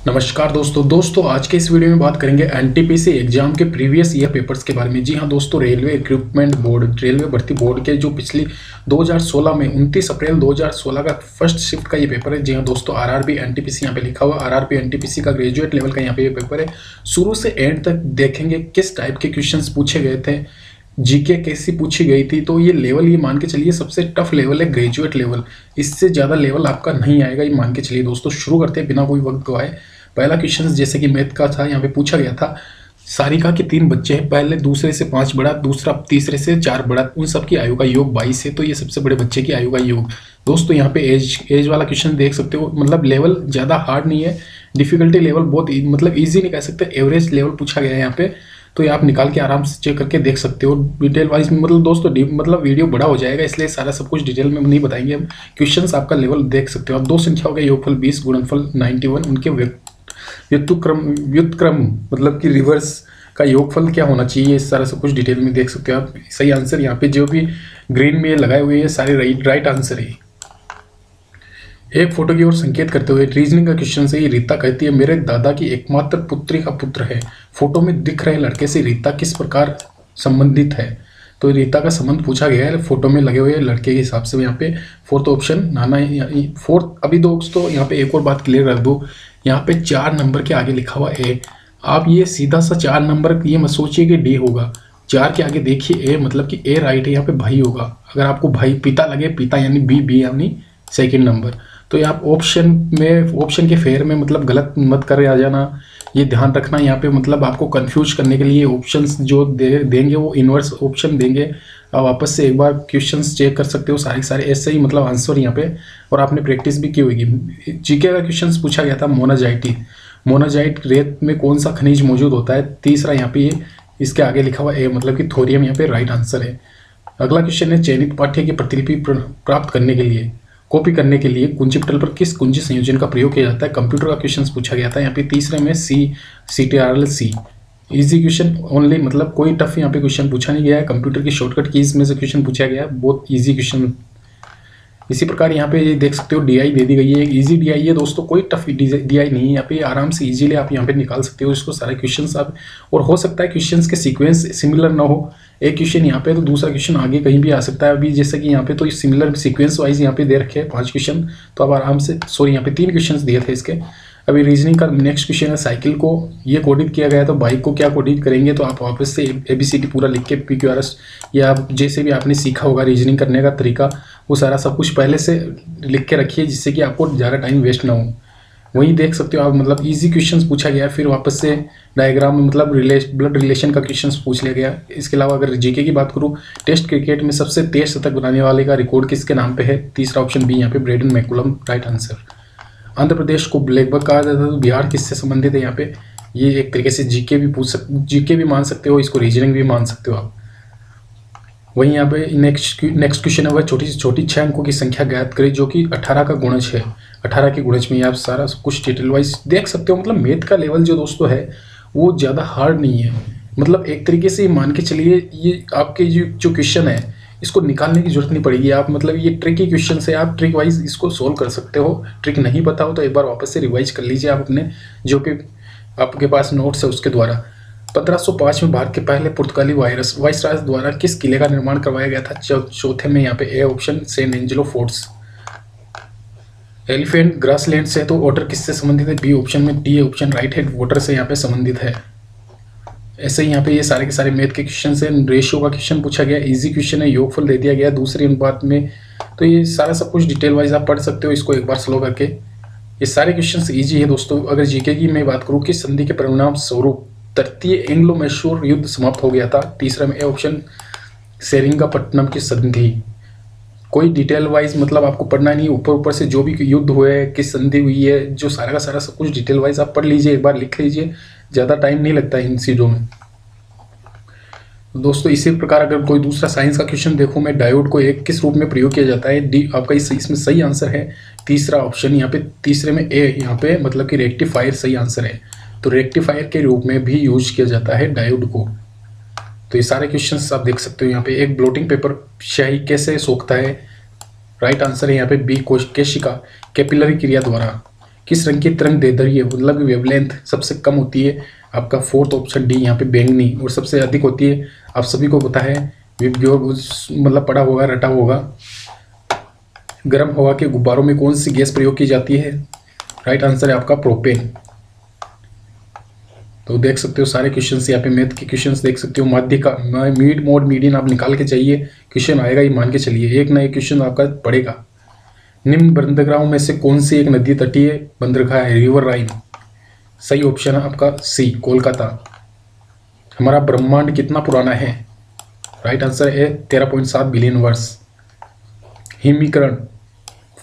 नमस्कार दोस्तों आज के इस वीडियो में बात करेंगे एनटीपीसी एग्जाम के प्रीवियस ईयर पेपर्स के बारे में। जी हाँ दोस्तों, रेलवे रिक्रूटमेंट बोर्ड रेलवे भर्ती बोर्ड के जो पिछली 2016 में 29 अप्रैल 2016 का फर्स्ट शिफ्ट का ये पेपर है। जी हाँ दोस्तों, आरआरबी एनटीपीसी यहाँ पे लिखा हुआ, आरआरबी एनटीपीसी का ग्रेजुएट लेवल का यहाँ पे ये पेपर है। शुरू से एंड तक देखेंगे किस टाइप के क्वेश्चंस पूछे गए थे, जीके कैसी पूछी गई थी। तो ये लेवल ये मान के चलिए सबसे टफ लेवल है, ग्रेजुएट लेवल। इससे ज़्यादा लेवल आपका नहीं आएगा, ये मान के चलिए। दोस्तों शुरू करते हैं बिना कोई वक्त गवाए। पहला क्वेश्चन जैसे कि मैथ का था, यहाँ पे पूछा गया था सारिका के 3 बच्चे हैं, पहले दूसरे से 5 बड़ा, दूसरा तीसरे से 4 बड़ा, उन सब की आयु का योग 22 है। तो ये सबसे बड़े बच्चे की आयु का योग। दोस्तों यहाँ पे एज वाला क्वेश्चन देख सकते हो, मतलब लेवल ज़्यादा हार्ड नहीं है, डिफिकल्टी लेवल बहुत मतलब ईजी नहीं कह सकते, एवरेज लेवल पूछा गया है यहाँ पे। तो ये आप निकाल के आराम से चेक करके देख सकते हो डिटेल वाइज। मतलब दोस्तों मतलब वीडियो बड़ा हो जाएगा, इसलिए सारा सब कुछ डिटेल में नहीं बताएंगे हम। क्वेश्चंस आपका लेवल देख सकते हो आप। 2 संख्याओं का योगफल 20, गुणनफल 91, उनके व्युत्क्रम मतलब कि रिवर्स का योगफल क्या होना चाहिए, इस सारा सब कुछ डिटेल में देख सकते हो आप। सही आंसर यहाँ पे जो भी ग्रीन में लगाए हुए हैं सारे राइट आंसर है। एक फोटो की ओर संकेत करते हुए रीजनिंग का क्वेश्चन से रीता कहती है, मेरे दादा की एकमात्र पुत्री का पुत्र है। फोटो में दिख रहे लड़के से रीता किस प्रकार संबंधित है। तो रीता का संबंध पूछा गया है फोटो में लगे हुए लड़के के हिसाब से। यहाँ पे फोर्थ ऑप्शन नाना है। फोर्थ अभी दोस्तों यहाँ पे एक और बात क्लियर कर दूँ, यहाँ पे 4 नंबर के आगे लिखा हुआ ए। आप ये सीधा सा 4 नंबर ये मत सोचिए कि डी होगा, 4 के आगे देखिए ए, मतलब कि ए राइट है, यहाँ पे भाई होगा। अगर आपको भाई पिता लगे, पिता यानी बी यानी सेकेंड नंबर। तो ये आप ऑप्शन के फेयर में मतलब गलत मत कर आ जाना, ये ध्यान रखना। यहाँ पे मतलब आपको कंफ्यूज करने के लिए ऑप्शंस जो देंगे वो इन्वर्स ऑप्शन देंगे। आप वापस से एक बार क्वेश्चंस चेक कर सकते हो, सारे ऐसे ही मतलब आंसर यहाँ पे, और आपने प्रैक्टिस भी की होगी। जीके का क्वेश्चंस पूछा गया था मोनाजाइट रेत में कौन सा खनिज मौजूद होता है। तीसरा यहाँ पे इसके आगे लिखा हुआ ए, मतलब कि थोरियम यहाँ पे राइट आंसर है। अगला क्वेश्चन है, चयनित पाठ्य की प्रतिलिपि प्राप्त करने के लिए कॉपी करने के लिए कुंजी पटल पर किस कुंजी संयोजन का प्रयोग किया जाता है। कंप्यूटर का क्वेश्चन पूछा गया था। यहाँ पे तीसरे में CTRL-C इजी क्वेश्चन ओनली, मतलब कोई टफ यहाँ पे क्वेश्चन पूछा नहीं गया है। कंप्यूटर की शॉर्टकट कीज में से क्वेश्चन पूछा गया है, बहुत इजी क्वेश्चन। इसी प्रकार यहाँ पे ये देख सकते हो DI दे दी गई है, इजी DI है दोस्तों, कोई टफ DI नहीं है यहाँ पे, आराम से इजीली आप यहाँ पे निकाल सकते हो इसको सारे क्वेश्चंस आप। और हो सकता है क्वेश्चंस के सीक्वेंस सिमिलर ना हो, एक क्वेश्चन यहाँ पे तो दूसरा क्वेश्चन आगे कहीं भी आ सकता है। अभी जैसे कि यहाँ पे तो सिमिलर सीक्वेंस वाइज यहाँ पे दे रखे हैं 5 क्वेश्चन, तो आप आराम से यहाँ पे 3 क्वेश्चन दिए थे इसके। अभी रीजनिंग का नेक्स्ट क्वेश्चन है, साइकिल को ये कोडित किया गया है, तो बाइक को क्या कोडित करेंगे। तो आप वापस से ABCD पूरा लिख के PQRS या जैसे भी आपने सीखा होगा रीजनिंग करने का तरीका, वो सारा सब कुछ पहले से लिख के रखिए, जिससे कि आपको ज़्यादा टाइम वेस्ट ना हो। वहीं देख सकते हो आप, मतलब इजी क्वेश्चंस पूछा गया है। फिर वापस से डायग्राम में मतलब ब्लड रिलेशन का क्वेश्चंस पूछ लिया गया। इसके अलावा अगर जीके की बात करूँ, टेस्ट क्रिकेट में सबसे तेज शतक बनाने वाले का रिकॉर्ड किसके नाम पे है। तीसरा ऑप्शन बी यहाँ पे Brendon McCullum right answer. Andhra Pradesh को ब्लैकबक कहा जाता है, तो बिहार किससे संबंधित है। यहाँ पे ये एक तरीके से जीके भी मान सकते हो, इसको रीजनिंग भी मान सकते हो आप। वहीं यहाँ पे नेक्स्ट क्वेश्चन है, वह छोटी से छोटी 6 अंकों की संख्या ज्ञात करें जो कि 18 का गुणज है। 18 के गुणज में आप सारा कुछ डिटेल वाइज देख सकते हो। मतलब मैथ का लेवल जो दोस्तों है वो ज़्यादा हार्ड नहीं है, मतलब एक तरीके से मान के चलिए ये आपके जो क्वेश्चन है इसको निकालने की जरूरत नहीं पड़ेगी। आप मतलब ये ट्रिकी क्वेश्चन से आप ट्रिक वाइज इसको सोल्व कर सकते हो। ट्रिक नहीं पता हो तो एक बार वापस से रिवाइज कर लीजिए आप अपने जो कि आपके पास नोट्स है उसके द्वारा। 1505 में भारत के पहले पुर्तगाली वायसराय द्वारा किस किले का निर्माण करवाया गया था। चौथे में यहाँ पे A option saint Angelo forts. Elephant grassland से तो वाटर किससे संबंधित है। बी ऑप्शन में डी ऑप्शन राइट है, वाटर से यहाँ पे संबंधित है। ऐसे ही यहाँ पे ये सारे के सारे मैथ के क्वेश्चन है। रेशियो का क्वेश्चन पूछा गया, इजी क्वेश्चन है, योगफल दे दिया गया दूसरी अनुपात में। तो ये सारा सब कुछ डिटेल वाइज आप पढ़ सकते हो इसको एक बार स्लो करके। ये सारे क्वेश्चंस इजी है दोस्तों। अगर जीके की मैं बात करूँ कि संधि के परिणाम स्वरूप तृतीय एंग्लो मैसूर युद्ध समाप्त हो गया था। तीसरा में ए ऑप्शन सेरिंगापट्टनम की संधि। कोई डिटेल वाइज मतलब आपको पढ़ना नहीं, ऊपर से जो भी युद्ध हुए, किस संधि हुई है, जो सारा का सारा सब कुछ डिटेल वाइज आप पढ़ लीजिए, एक बार लिख लीजिए, ज़्यादा टाइम नहीं लगता इन चीज़ों में दोस्तों। इसी प्रकार अगर कोई दूसरा साइंस का क्वेश्चन देखूं मैं, डायोड को एक किस रूप में प्रयोग किया जाता है। डी आपका इसमें सही आंसर है तीसरा ऑप्शन। यहाँ पे तीसरे में ए यहाँ पे मतलब कि रेक्टिफायर सही आंसर है। तो रेक्टिफायर के रूप में भी यूज किया जाता है डायोड को। तो ये सारे क्वेश्चंस आप देख सकते हो यहाँ पे। एक ब्लोटिंग पेपर स्याही कैसे सोखता है, राइट आंसर है यहाँ पे बी कोशिका कैपिलरी क्रिया द्वारा। किस रंग की तरंग दैर्ध्य है, मतलब वेवलेंथ सबसे कम होती है आपका फोर्थ ऑप्शन डी यहाँ पे बैंगनी, और सबसे अधिक होती है आप सभी को पता है मतलब पड़ा होगा, रटा होगा। गर्म हवा के गुब्बारों में कौन सी गैस प्रयोग की जाती है, राइट आंसर है आपका प्रोपेन। तो देख सकते हो सारे क्वेश्चंस यहाँ पे मैथ के क्वेश्चंस देख सकते हो। माध्य का मिड मोड मीडियन आप निकाल के चाहिए, क्वेश्चन आएगा ये मान के चलिए, एक ना एक क्वेश्चन आपका पड़ेगा। निम्न बंदरगाहों में से कौन सी एक नदी तटीय बंदरगाह है, रिवर राइन। सही ऑप्शन है आपका सी, कोलकाता। हमारा ब्रह्मांड कितना पुराना है, राइट आंसर है 13.7 बिलियन वर्ष। हिमीकरण,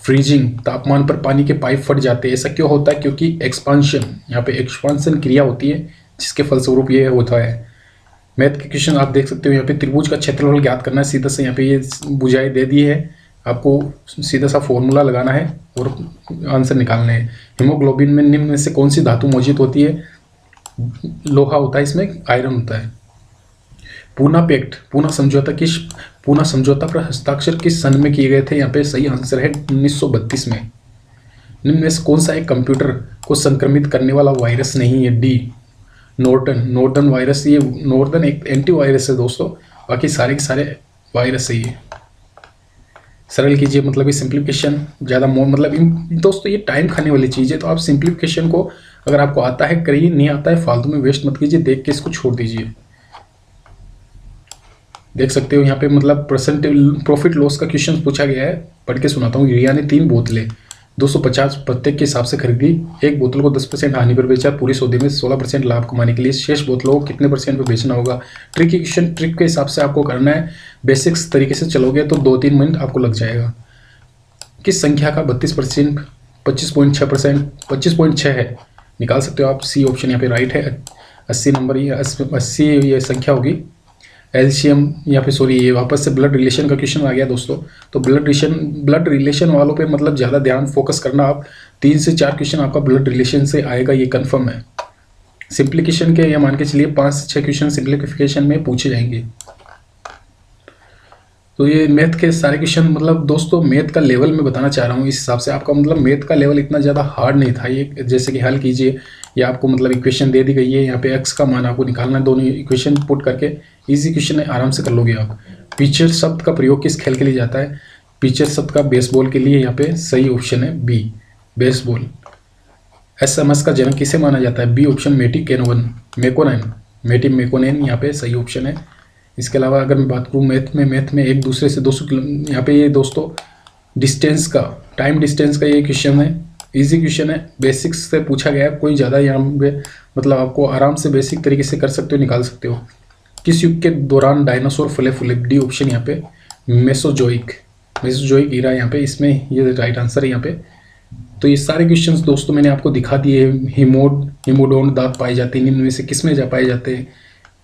फ्रीजिंग, तापमान पर पानी के पाइप फट जाते हैं, ऐसा क्यों होता है, क्योंकि एक्सपांशन, यहाँ पे एक्सपांशन क्रिया होती है जिसके फलस्वरूप ये होता है। मैथ के क्वेश्चन आप देख सकते हो, यहाँ पे त्रिभुज का क्षेत्रफल ज्ञात करना है, सीधा से यहाँ पे ये बुझाई दे दी है, आपको सीधा सा फॉर्मूला लगाना है और आंसर निकालना है। हीमोग्लोबिन में निम्न में से कौन सी धातु मौजूद होती है, लोहा होता है, इसमें आयरन होता है। पूना पैक्ट, पूना समझौता पर हस्ताक्षर किस सन में किए गए थे, यहाँ पे सही आंसर है 1932 में। निम्न में से कौन सा एक कंप्यूटर को संक्रमित करने वाला वायरस नहीं है, डी नॉर्टन वायरस। ये नॉर्टन एक एंटीवायरस है दोस्तों, बाकी सारे के सारे वायरस है ये। सरल कीजिए, मतलब ये सिंप्लीफिकेशन ज़्यादा मतलब दोस्तों ये टाइम खाने वाली चीज़ है, तो आप सिंप्लीफिकेशन को अगर आपको आता है करिए, नहीं आता है फालतू में वेस्ट मत कीजिए, देख के इसको छोड़ दीजिए। देख सकते हो यहाँ पे मतलब प्रॉफिट लॉस का क्वेश्चन पूछा गया है, पढ़ के सुनाता हूँ। रिया ने 3 बोतलें 250 प्रत्येक के हिसाब से खरीदी, एक बोतल को 10% हानि पर बेचा, पूरे सौदे में 16% लाभ कमाने के लिए शेष बोतलों को कितने % पर बेचना होगा। ट्रिक क्वेश्चन, ट्रिक के हिसाब से आपको करना है, बेसिक्स तरीके से चलोगे तो 2-3 मिनट आपको लग जाएगा। किस संख्या का 32% 25.6 है, निकाल सकते हो आप, सी ऑप्शन यहाँ पे राइट है। 80 नंबर, ये 80 ये संख्या होगी। एलसीएम यहाँ पे सॉरी, ये वापस से ब्लड रिलेशन का क्वेश्चन आ गया दोस्तों। तो ब्लड रिलेशन वालों पे मतलब ज़्यादा ध्यान फोकस करना आप, 3 से 4 क्वेश्चन आपका ब्लड रिलेशन से आएगा, ये कंफर्म है। सिंप्लीफिकेशन के ये मान के चलिए 5 से 6 क्वेश्चन सिंप्लीफिकेशन में पूछे जाएंगे। तो ये मैथ के सारे क्वेश्चन, मतलब दोस्तों मैथ का लेवल मैं बताना चाह रहा हूँ, इस हिसाब से आपका मतलब मैथ का लेवल इतना ज़्यादा हार्ड नहीं था ये। जैसे कि हल कीजिए, या आपको मतलब इक्वेशन दे दी गई है, यहाँ पे x का मान आपको निकालना है, दोनों इक्वेशन पुट करके इजी क्वेश्चन है, आराम से कर लोगे आप। पिचर शब्द का प्रयोग किस खेल के लिए जाता है, पिचर शब्द का बेसबॉल के लिए यहाँ पे सही ऑप्शन है बी, बेसबॉल। SMS का जन्म किसे माना जाता है, बी ऑप्शन मेटी मैकोनेन यहाँ पे सही ऑप्शन है। इसके अलावा अगर मैं बात करूँ मैथ में एक दूसरे से 200 किलोमीटर, यहाँ पे ये दोस्तों डिस्टेंस का, टाइम डिस्टेंस का ये क्वेश्चन है, इजी क्वेश्चन है, बेसिक्स से पूछा गया है, कोई ज़्यादा यहाँ पे मतलब आपको आराम से बेसिक तरीके से कर सकते हो, निकाल सकते हो। किस युग के दौरान डायनासोर फले फूले, डी ऑप्शन यहाँ पे मेसोजोइक ईरा, यहाँ पे इसमें ये राइट आंसर है यहाँ पे। तो ये सारे क्वेश्चंस दोस्तों मैंने आपको दिखा दिए। हिमोडोन दांत पाए जाते हैं, निम्न में से किस में जा पाए जाते हैं।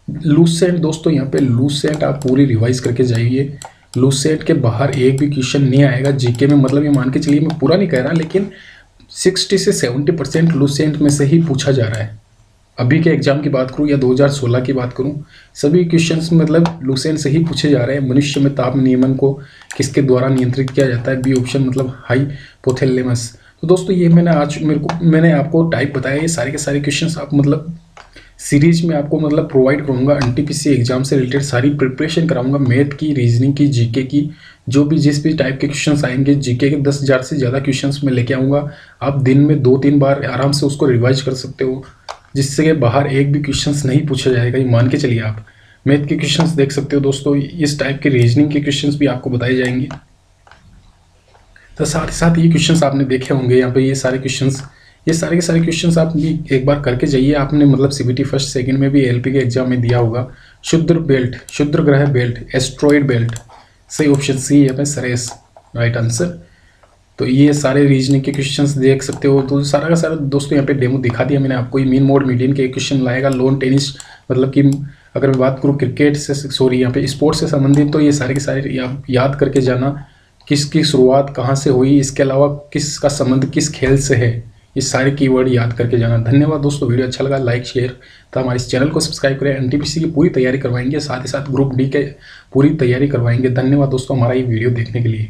लूसेंट दोस्तों, यहाँ पे लूसेंट आप पूरी रिवाइज करके जाइए, लूसेंट के बाहर एक भी क्वेश्चन नहीं आएगा जीके में, मतलब ये मान के चलिए, मैं पूरा नहीं कह रहा, लेकिन 60 से 70% लूसेंट में से ही पूछा जा रहा है। अभी के एग्जाम की बात करूँ या 2016 की बात करूँ, सभी क्वेश्चंस मतलब लूसेंट से ही पूछे जा रहे हैं। मनुष्य में ताप नियमन को किसके द्वारा नियंत्रित किया जाता है, बी ऑप्शन मतलब हाइपोथैलेमस। तो दोस्तों ये मैंने आपको टाइप बताया, ये सारे के सारे क्वेश्चंस आप मतलब सीरीज में आपको मतलब प्रोवाइड करूँगा। एनटीपीसी एग्जाम से रिलेटेड सारी प्रिपरेशन कराऊंगा, मैथ की, रीजनिंग की, जीके की, जो भी जिस भी टाइप के क्वेश्चंस आएंगे, जीके के 10,000 से ज़्यादा क्वेश्चंस मैं लेके आऊँगा। आप दिन में 2-3 बार आराम से उसको रिवाइज कर सकते हो, जिससे कि बाहर एक भी क्वेश्चंस नहीं पूछा जाएगा, ये मान के चलिए आप। मैथ के क्वेश्चंस देख सकते हो दोस्तों, इस टाइप के रीजनिंग के क्वेश्चंस भी आपको बताए जाएंगे। तो साथ ही साथ ये क्वेश्चंस आपने देखे होंगे, यहाँ पे ये सारे के सारे क्वेश्चंस आप भी एक बार करके जाइए। आपने मतलब सीबीटी फर्स्ट सेकंड में भी एलपी के एग्जाम में दिया होगा। क्षुद्र ग्रह बेल्ट, एस्ट्रॉइड बेल्ट, सही ऑप्शन सी है सरेस, राइट आंसर। तो ये सारे रीजनिंग के क्वेश्चंस देख सकते हो। तो सारा का सारा दोस्तों यहाँ पे डेमो दिखा दिया मैंने आपको। ये मीन मोड मीडियन के क्वेश्चन लाएगा, लॉन टेनिस, मतलब कि अगर मैं बात करूँ क्रिकेट से, सॉरी यहाँ पे स्पोर्ट्स से संबंधित, तो ये सारे के सारे आप याद करके जाना, किसकी शुरुआत कहाँ से हुई, इसके अलावा किसका संबंध किस खेल से है, ये सारे कीवर्ड याद करके जाना। धन्यवाद दोस्तों, वीडियो अच्छा लगा लाइक शेयर, तो हमारे इस चैनल को सब्सक्राइब करें। एनटीपीसी की पूरी तैयारी करवाएंगे, साथ ही साथ ग्रुप डी के पूरी तैयारी करवाएंगे। धन्यवाद दोस्तों हमारा ये वीडियो देखने के लिए।